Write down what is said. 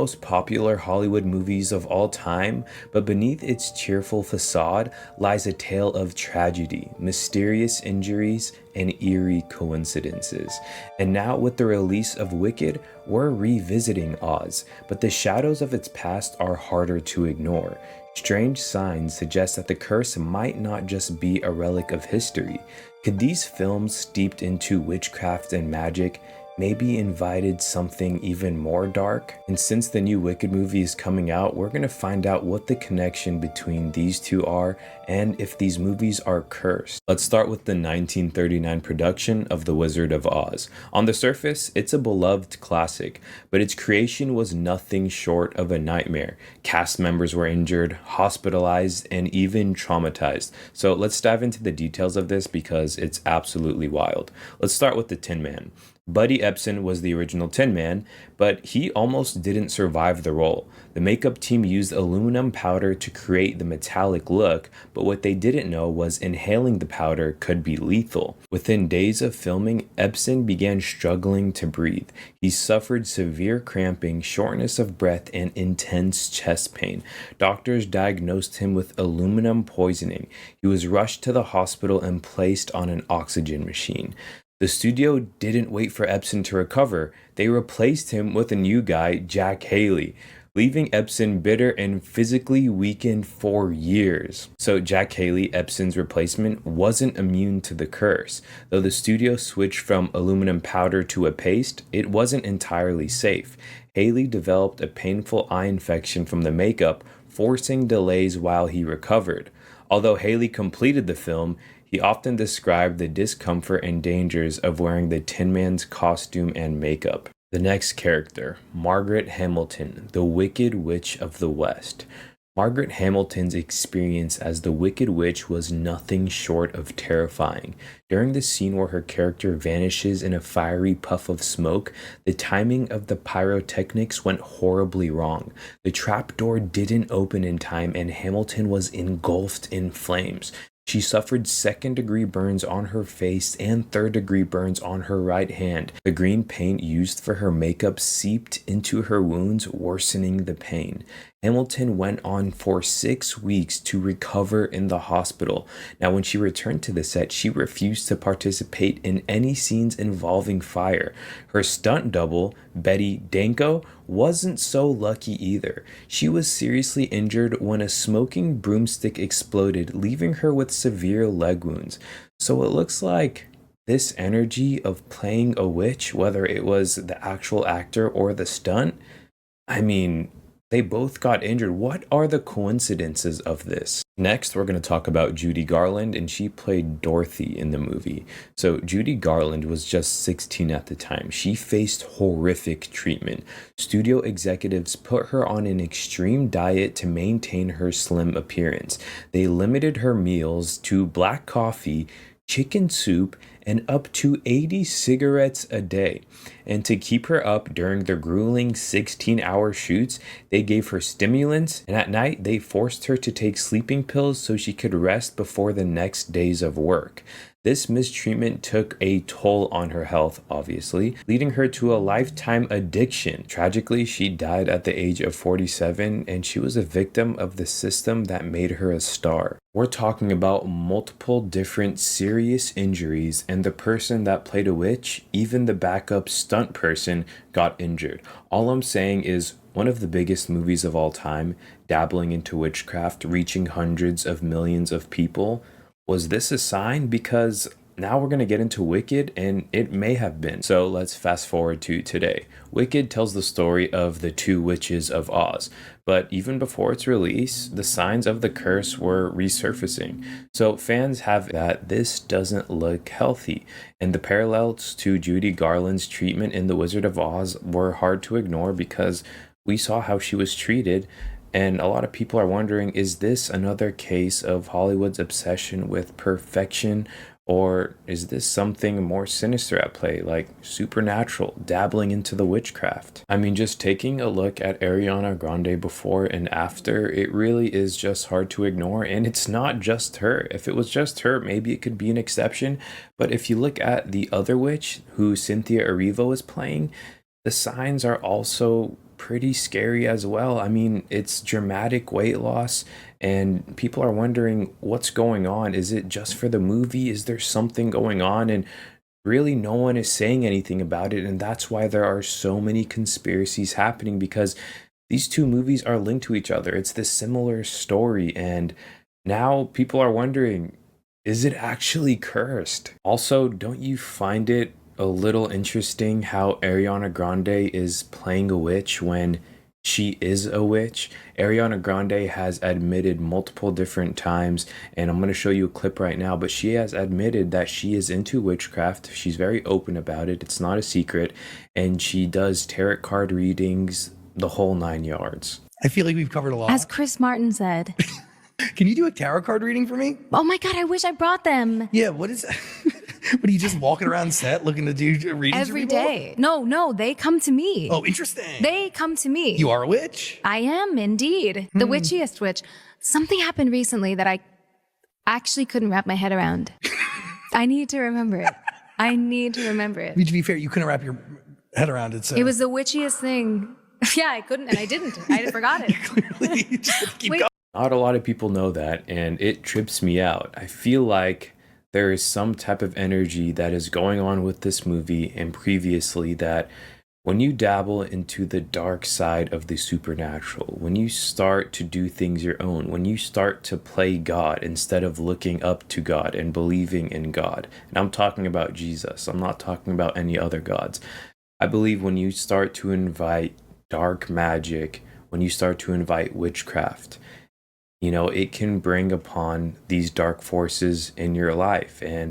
Most popular Hollywood movies of all time, but beneath its cheerful facade lies a tale of tragedy, mysterious injuries, and eerie coincidences. And now, with the release of Wicked, we're revisiting Oz, but the shadows of its past are harder to ignore. Strange signs suggest that the curse might not just be a relic of history. Could these films, steeped into witchcraft and magic, maybe invited something even more dark? And since the new Wicked movie is coming out, we're going to find out what the connection between these two are and if these movies are cursed. Let's start with the 1939 production of The Wizard of Oz. On the surface, it's a beloved classic, but its creation was nothing short of a nightmare. Cast members were injured, hospitalized, and even traumatized. So let's dive into the details of this because it's absolutely wild. Let's start with the Tin Man. Buddy Ebsen was the original Tin Man, but he almost didn't survive the role. The makeup team used aluminum powder to create the metallic look, but what they didn't know was inhaling the powder could be lethal. Within days of filming, Ebsen began struggling to breathe. He suffered severe cramping, shortness of breath, and intense chest pain. Doctors diagnosed him with aluminum poisoning. He was rushed to the hospital and placed on an oxygen machine. The studio didn't wait for Epson to recover. They replaced him with a new guy, Jack Haley, leaving Epson bitter and physically weakened for years. So Jack Haley, Epson's replacement, wasn't immune to the curse. Though the studio switched from aluminum powder to a paste, it wasn't entirely safe. Haley developed a painful eye infection from the makeup, forcing delays while he recovered. Although Haley completed the film, he often described the discomfort and dangers of wearing the Tin Man's costume and makeup. The next character, Margaret Hamilton, the Wicked Witch of the West. Margaret Hamilton's experience as the Wicked Witch was nothing short of terrifying. During the scene where her character vanishes in a fiery puff of smoke, the timing of the pyrotechnics went horribly wrong. The trapdoor didn't open in time and Hamilton was engulfed in flames. She suffered second-degree burns on her face and third-degree burns on her right hand. The green paint used for her makeup seeped into her wounds, worsening the pain. Hamilton went on for 6 weeks to recover in the hospital. Now, when she returned to the set, she refused to participate in any scenes involving fire. Her stunt double, Betty Danko, wasn't so lucky either. She was seriously injured when a smoking broomstick exploded, leaving her with severe leg wounds. So it looks like this energy of playing a witch, whether it was the actual actor or the stunt, I mean, they both got injured. What are the coincidences of this? Next, we're going to talk about Judy Garland, and she played Dorothy in the movie. So, Judy Garland was just 16 at the time. She faced horrific treatment. Studio executives put her on an extreme diet to maintain her slim appearance. They limited her meals to black coffee, chicken soup, and up to 80 cigarettes a day. And to keep her up during the grueling 16-hour shoots, they gave her stimulants, and at night they forced her to take sleeping pills so she could rest before the next days of work. This mistreatment took a toll on her health, obviously, leading her to a lifetime addiction. Tragically, she died at the age of 47, and she was a victim of the system that made her a star. We're talking about multiple different serious injuries, and the person that played a witch, even the backup stunt person, got injured. All I'm saying is, one of the biggest movies of all time, dabbling into witchcraft, reaching hundreds of millions of people. Was this a sign? Because now we're going to get into Wicked, and it may have been. So let's fast forward to today. Wicked tells the story of the two witches of Oz, but even before its release, the signs of the curse were resurfacing. So fans have that this doesn't look healthy, and the parallels to Judy Garland's treatment in The Wizard of Oz were hard to ignore because we saw how she was treated. And a lot of people are wondering, is this another case of Hollywood's obsession with perfection? Or is this something more sinister at play, like supernatural, dabbling into the witchcraft? I mean, just taking a look at Ariana Grande before and after, it really is just hard to ignore. And it's not just her. If it was just her, maybe it could be an exception. But if you look at the other witch, who Cynthia Erivo is playing, the signs are also pretty scary as well. I mean, it's dramatic weight loss, and people are wondering what's going on. Is it just for the movie? Is there something going on? And really, no one is saying anything about it. And that's why there are so many conspiracies happening because these two movies are linked to each other. It's this similar story. And now people are wondering, is it actually cursed? Also, don't you find it a little interesting how Ariana Grande is playing a witch when she is a witch? Ariana Grande has admitted multiple different times, and I'm going to show you a clip right now, but she has admitted that she is into witchcraft. She's very open about it, it's not a secret, and she does tarot card readings, the whole nine yards. I feel like we've covered a lot. As Chris Martin said. Can you do a tarot card reading for me? Oh my God, I wish I brought them. Yeah, what is What are you just walking around set looking to do readings Every for people? day. No, they come to me. Oh, interesting. They come to me. You are a witch? I am indeed. The witchiest witch. Something happened recently that I actually couldn't wrap my head around. I need to remember it. I need to remember it. I mean, to be fair, you couldn't wrap your head around it, so It was the witchiest thing. Yeah, I couldn't, and I didn't. I forgot it. clearly just keep Wait. going. Not a lot of people know that, and it trips me out. I feel like there is some type of energy that is going on with this movie and previously that when you dabble into the dark side of the supernatural, when you start to do things your own, when you start to play God instead of looking up to God and believing in God, and I'm talking about Jesus, I'm not talking about any other gods. I believe when you start to invite dark magic, when you start to invite witchcraft, it can bring upon these dark forces in your life. And